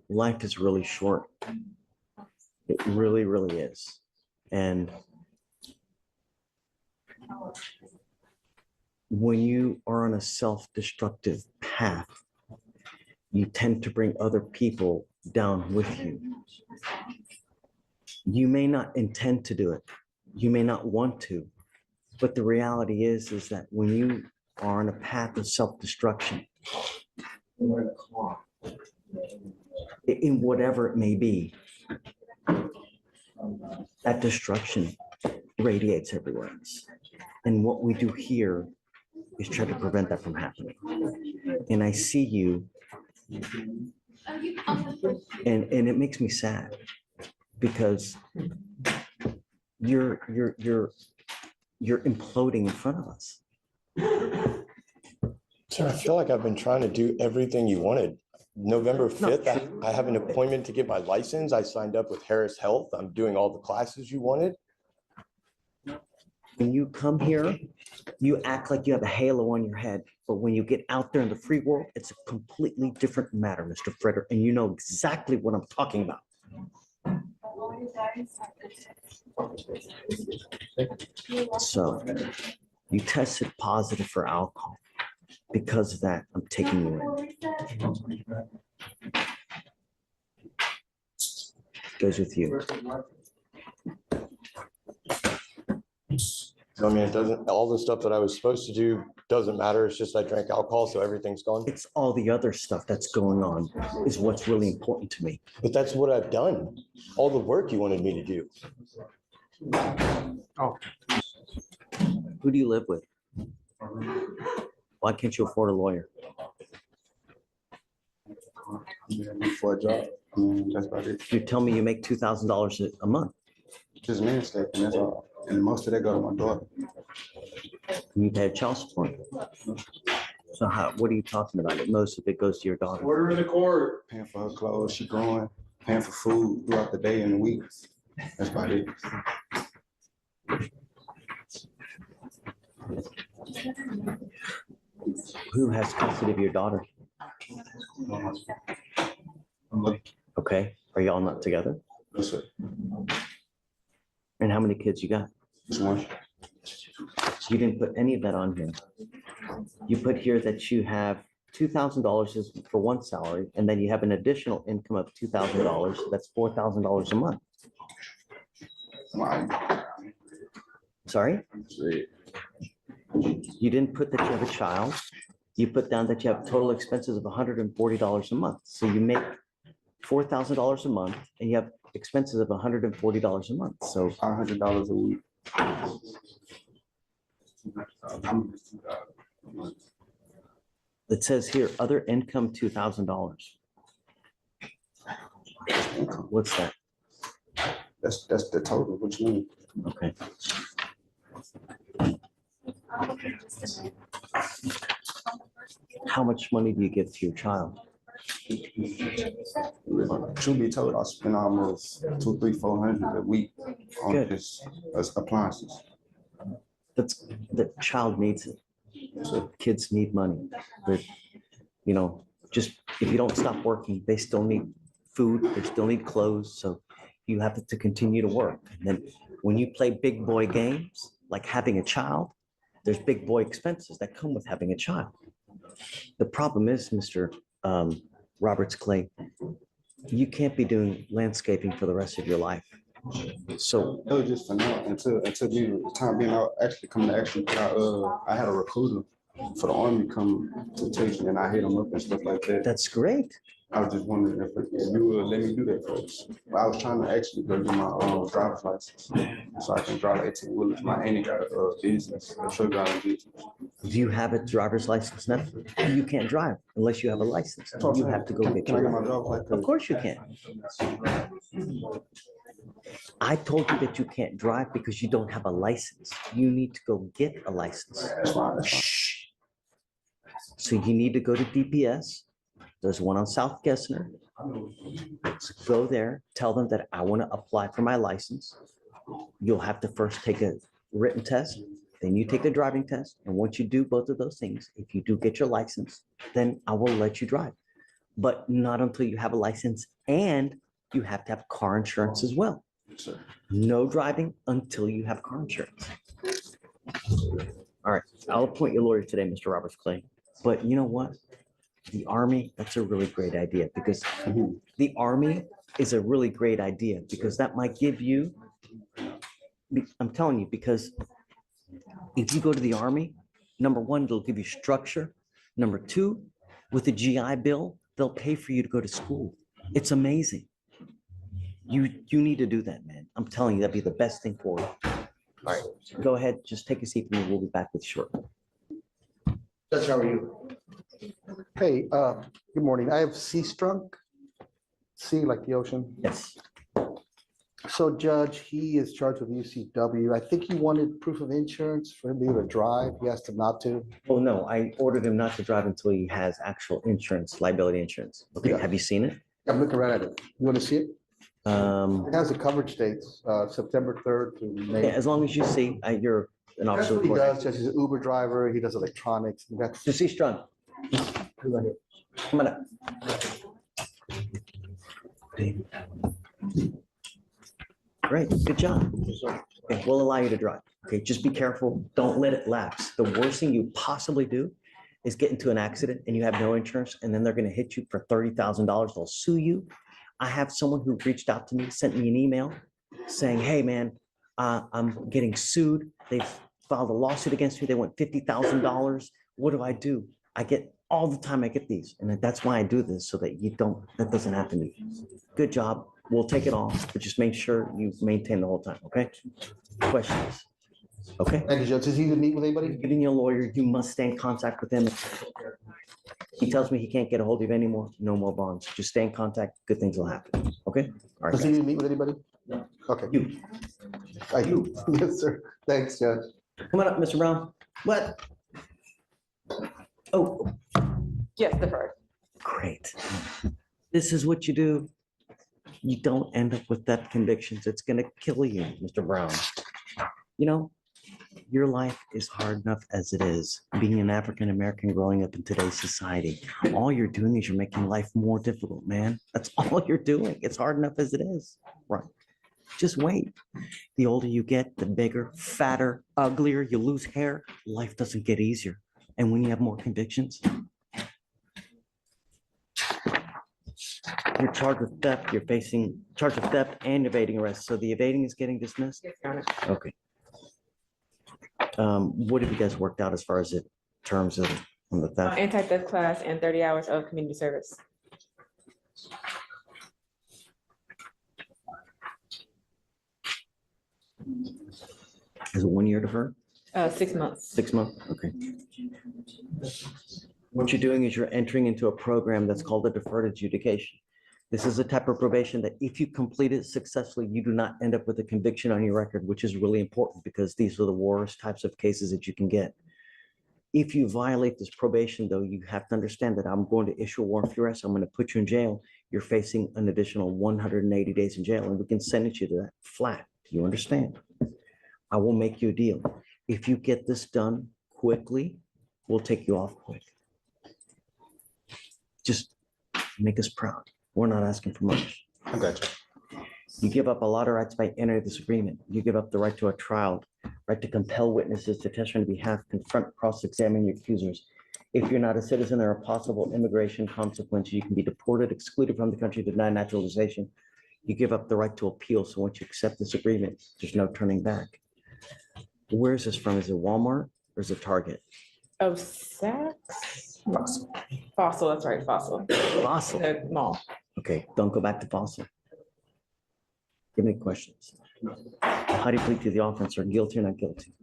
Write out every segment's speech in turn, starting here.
Life is really short. It really, really is. And when you are on a self-destructive path, you tend to bring other people down with you. You may not intend to do it. You may not want to, but the reality is that when you are on a path of self-destruction, in whatever it may be, that destruction radiates everywhere else. And what we do here is try to prevent that from happening. And I see you, and it makes me sad because you're imploding in front of us. So I feel like I've been trying to do everything you wanted. November 5th, I have an appointment to get my license. I signed up with Harris Health. I'm doing all the classes you wanted. When you come here, you act like you have a halo on your head. But when you get out there in the free world, it's a completely different matter, Mr. Frederick. And you know exactly what I'm talking about. So you tested positive for alcohol. Because of that, I'm taking you in. Goes with you. I mean, it doesn't, all the stuff that I was supposed to do doesn't matter. It's just I drank alcohol, so everything's gone. It's all the other stuff that's going on is what's really important to me. But that's what I've done. All the work you wanted me to do. Oh. Who do you live with? Why can't you afford a lawyer? For a job. That's about it. You tell me you make $2,000 a month. Just landscaping, that's all. And most of that go to my daughter. You pay child support. So what are you talking about? Most of it goes to your daughter. Order in the court. Paying for her clothes, she growing, paying for food throughout the day and the week. That's about it. Who has custody of your daughter? Okay. Are y'all not together? No, sir. And how many kids you got? Just one. You didn't put any of that on here. You put here that you have $2,000 for one salary, and then you have an additional income of $2,000. That's $4,000 a month. Wow. Sorry? You didn't put that you have a child. You put down that you have total expenses of $140 a month. So you make $4,000 a month, and you have expenses of $140 a month. So $500 a week. It says here, other income, $2,000. What's that? That's the total. What you mean? Okay. How much money do you give to your child? Truth be told, I spend almost $200, $300, $400 a week on this appliances. The child needs it. So kids need money. But just if you don't stop working, they still need food, they still need clothes. So you have to continue to work. And then when you play big boy games, like having a child, there's big boy expenses that come with having a child. The problem is, Mr. Roberts Clay, you can't be doing landscaping for the rest of your life. So it was just for now until the time being out actually coming to action. I had a recruiter for the Army come to teach me, and I hit them up and stuff like that. That's great. I was just wondering if you would let me do that first. I was trying to actually go get my driver's license so I can drive 18 wheelers. My auntie got a business, a truck driving business. Do you have a driver's license now? You can't drive unless you have a license. You have to go get Can I get my driver's license? Of course you can. I told you that you can't drive because you don't have a license. You need to go get a license. That's fine. Shh. So you need to go to DPS. There's one on South Gessner. So go there, tell them that I want to apply for my license. You'll have to first take a written test, then you take a driving test. And once you do both of those things, if you do get your license, then I will let you drive. but not until you have a license, and you have to have car insurance as well. Yes, sir. No driving until you have car insurance. All right, I'll appoint your lawyer today, Mr. Roberts Clay. But you know what? The Army, that's a really great idea, because the Army is a really great idea, because that might give you, I'm telling you, because if you go to the Army, number one, it'll give you structure. Number two, with the GI Bill, they'll pay for you to go to school. It's amazing. You need to do that, man. I'm telling you, that'd be the best thing for you. All right, go ahead, just take a seat for me. We'll be back with you shortly. Judge, how are you? Hey, good morning. I have sea strunk. Sea like the ocean. Yes. So Judge, he is charged with UCW. I think he wanted proof of insurance for him to be able to drive. He asked him not to. Oh, no, I ordered him not to drive until he has actual insurance, liability insurance. Okay, Yeah. have you seen it? I'm looking right at it. You want to see it? It has the coverage dates, September 3rd to yeah, May. as long as you see, you're an That's officer. what he of does, course. Judge. He's an Uber driver. He does electronics. And that's So see strong. right here. Come on up. Great, good job. Okay, we'll allow you to drive. Okay, just be careful. Don't let it lapse. The worst thing you possibly do is get into an accident and you have no insurance, and then they're gonna hit you for $30,000. They'll sue you. I have someone who reached out to me, sent me an email saying, hey, man, I'm getting sued. They've filed a lawsuit against me. They want $50,000. What do I do? I get all the time, I get these. And that's why I do this, so that that doesn't happen to you. Good job. We'll take it off, but just make sure you maintain the whole time, okay? Questions? Okay? Thank you, Judge. Does he even meet with anybody? Getting your lawyer, you must stay in contact with him. He tells me he can't get a hold of you anymore, no more bonds. Just stay in contact, good things will happen, okay? All right, Does he guys. even meet with anybody? No. Okay. You, I do. Yes, sir. Thanks, Judge. come on up, Mr. Brown. What? Oh, Yes, deferred. great. This is what you do. You don't end up with that convictions. It's gonna kill you, Mr. Brown. You know, your life is hard enough as it is, being an African-American growing up in today's society. All you're doing is you're making life more difficult, man. That's all you're doing. It's hard enough as it is, right? Just wait. The older you get, the bigger, fatter, uglier, you lose hair, life doesn't get easier. And when you have more convictions, you're charged with theft, you're facing charge of theft and evading arrest. So the evading is getting dismissed? Yes, Your Honor. Okay. What have you guys worked out as far as the terms of on the theft? Anti-theft class and 30 hours of community service. Is it 1 year deferred? 6 months. 6 months? Okay. What you're doing is you're entering into a program that's called a deferred adjudication. This is a type of probation that if you complete it successfully, you do not end up with a conviction on your record, which is really important because these are the worst types of cases that you can get. If you violate this probation, though, you have to understand that I'm going to issue a warrant for your arrest. I'm going to put you in jail. You're facing an additional 180 days in jail, and we can sentence you to that flat. Do you understand? I will make you a deal. If you get this done quickly, we'll take you off quick. Just make us proud. We're not asking for much. I got you. You give up a lot of rights by entering this agreement. You give up the right to a trial, right to compel witnesses to testify on your behalf, confront, cross-examine your accusers. If you're not a citizen, there are possible immigration consequences. You can be deported, excluded from the country, denied naturalization. You give up the right to appeal. So once you accept this agreement, there's no turning back. Where is this from? Is it Walmart or is it Target? Oh, Saks? Fossil, that's right, Fossil. Fossil. The mall. Okay, don't go back to Fossil. Give me questions. How do you plead to the offense? Are guilty or not guilty?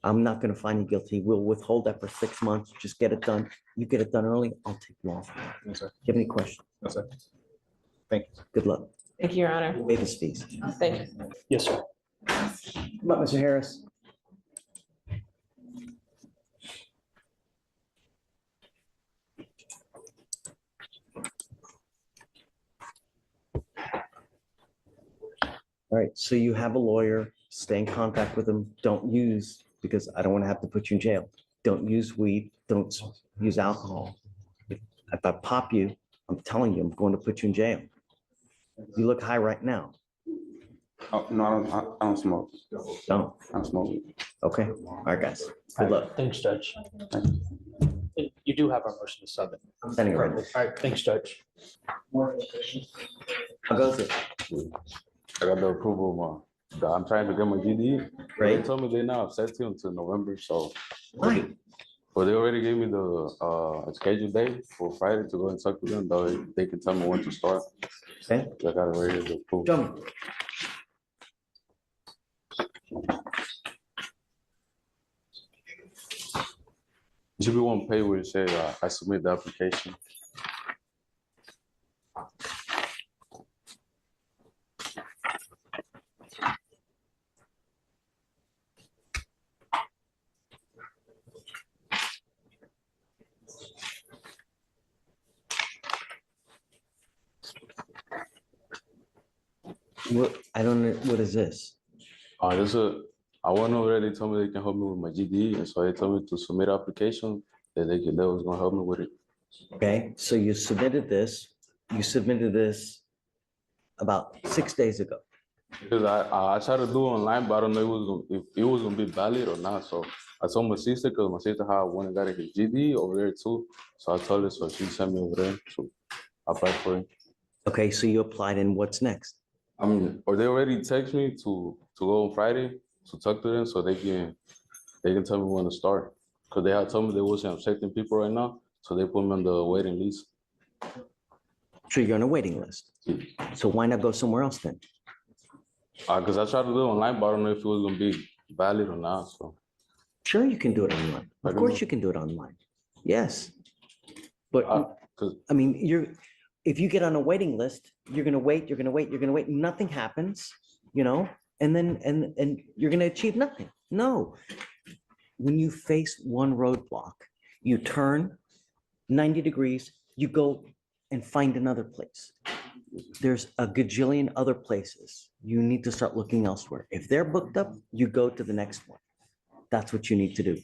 I'm not going to find you guilty. We'll withhold that for 6 months. Just get it done. You get it done early, I'll take you off. Yes, sir. Do you have any questions? Yes, sir. Thank you. Good luck. Thank you, Your Honor. Waive his fees. Thank you. Yes, sir. Come up, Mr. Harris. All right, so you have a lawyer, stay in contact with them. Don't use, because I don't want to have to put you in jail. Don't use weed, don't use alcohol. If I pop you, I'm telling you, I'm going to put you in jail. You look high right now. Oh, no, I don't smoke. Don't. I don't smoke. Okay. All right, guys. Good luck. Thanks, Judge. You do have our motion to sub it. I'm sending it right now. All right, thanks, Judge. How goes it? I got the approval of I'm trying to get my GD. They Great. told me they now set it until November, so. Why? But they already gave me the scheduled day for Friday to go and talk to them, though they can tell me when to start. Okay. I got it ready to approve. Show me. It should be one page where it says I submit the application. What, I don't know, what is this? I went over there, they told me they can help me with my GD, and so they told me to submit application, that they was gonna help me with it. Okay, so you submitted this about 6 days ago. Because I tried to do it online, but I don't know if it was gonna be valid or not, so I told my sister, because my sister had one and got his GD over there too, so I told her, so she sent me over there, so I applied for it. Okay, so you applied and what's next? Or they already text me to go on Friday to talk to them so they can tell me when to start. Because they had told me they wasn't accepting people right now, so they put me on the waiting list. So you're on a waiting list. So why not go somewhere else then? Because I tried to do it online, but I don't know if it was gonna be valid or not. So Sure, you can do it online. Of course you can do it online. Yes. But I mean, if you get on a waiting list, you're gonna wait, nothing happens, and then and you're gonna achieve nothing. No. When you face one roadblock, you turn 90 degrees, you go and find another place. There's a gajillion other places. You need to start looking elsewhere. If they're booked up, you go to the next one. That's what you need to do.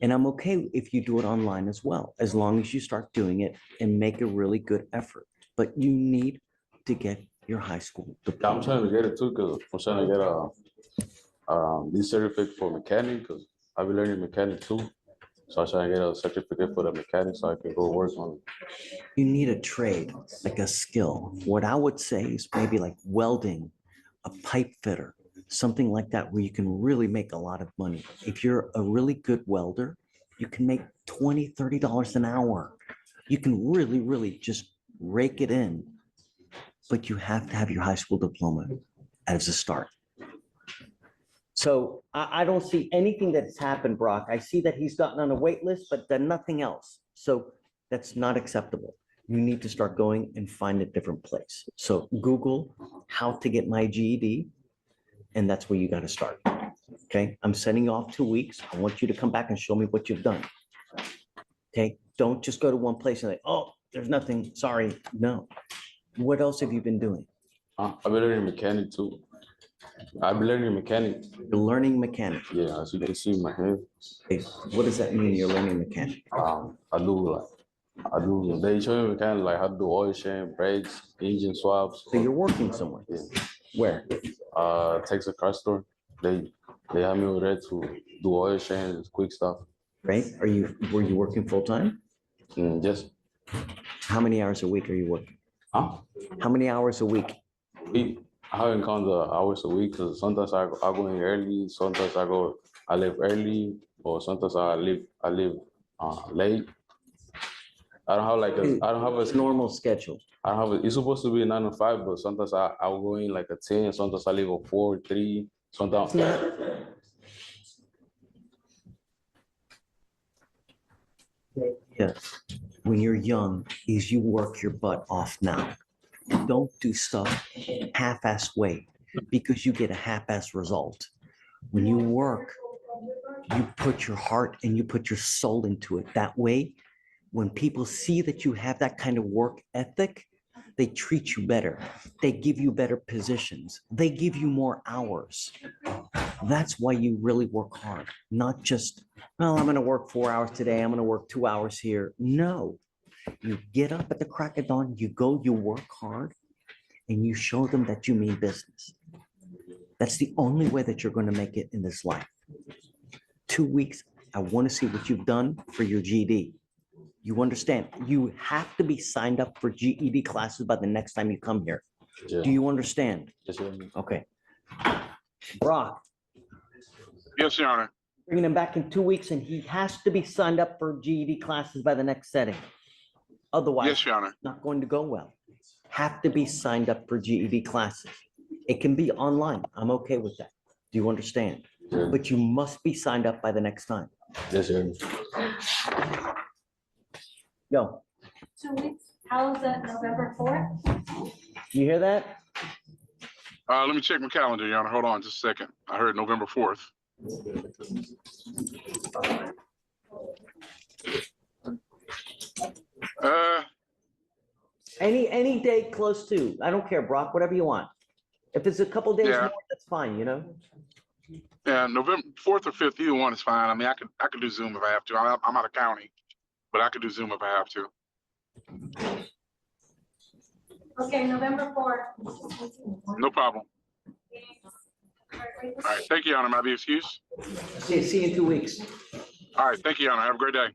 And I'm okay if you do it online as well, as long as you start doing it and make a really good effort. But you need to get your high school diploma. I'm trying to get it too, because I'm trying to get this certificate for mechanic, because I've been learning mechanic too. So I'm trying to get a certificate for the mechanic so I can go work on it. You need a trade, like a skill. What I would say is maybe like welding, a pipe fitter, something like that, where you can really make a lot of money. If you're a really good welder, you can make $20, $30 an hour. You can really, really just rake it in, but you have to have your high school diploma as a start. So I don't see anything that's happened, Brock. I see that he's gotten on a wait list, but then nothing else. So that's not acceptable. You need to start going and find a different place. So Google how to get my GED, and that's where you got to start. Okay, I'm sending you off 2 weeks. I want you to come back and show me what you've done. Okay, don't just go to one place and like, oh, there's nothing, sorry. No. What else have you been doing? I've been learning mechanic too. I've been learning mechanic. You're learning mechanic. Yeah, as you can see in my hand. Okay, what does that mean, you're learning mechanic? They show me mechanic like how to do oil change, brakes, engine swaps. So you're working somewhere? Yeah. Where? Texas car store. They have me over there to do oil change, quick stuff. Right? Were you working full time? Just How many hours a week are you working? How many hours a week? I haven't counted the hours a week because sometimes I go in early, sometimes I leave early, or sometimes I leave late. I don't have a Normal schedule. It's supposed to be 9 to 5, but sometimes I'll go in like at 10, sometimes I leave at 4, 3, sometimes. Yes. When you're young, is you work your butt off now. Don't do stuff half-ass way because you get a half-ass result. When you work, you put your heart and you put your soul into it. That way, when people see that you have that kind of work ethic, they treat you better. They give you better positions. They give you more hours. That's why you really work hard, not just, well, I'm going to work 4 hours today. I'm going to work 2 hours here. No, You get up at the crack of dawn, you go, you work hard, and you show them that you mean business. That's the only way that you're going to make it in this life. 2 weeks, I want to see what you've done for your GED. You understand? You have to be signed up for GED classes by the next time you come here. Yeah. Do you understand? Yes, sir. Okay. Brock, Yes, Your Honor. bringing him back in 2 weeks, and he has to be signed up for GED classes by the next setting. Otherwise, Yes, Your Honor. it's not going to go well. Have to be signed up for GED classes. It can be online. I'm okay with that. Do you understand? Yeah. But you must be signed up by the next time. Yes, sir. Go. 2 weeks, how is that, November 4th? You hear that? Let me check my calendar, Your Honor. Hold on just a second. I heard November 4th. Any day close to. I don't care, Brock, whatever you want. If it's a couple days Yeah. more, that's fine, you know? Yeah, November 4th or 5th, either one is fine. I mean, I could do Zoom if I have to. I'm out of county, but I could do Zoom if I have to. Okay, November 4th. No problem. All right, thank you, Your Honor. May I be excused? See you in 2 weeks. All right, thank you, Your Honor. Have a great day.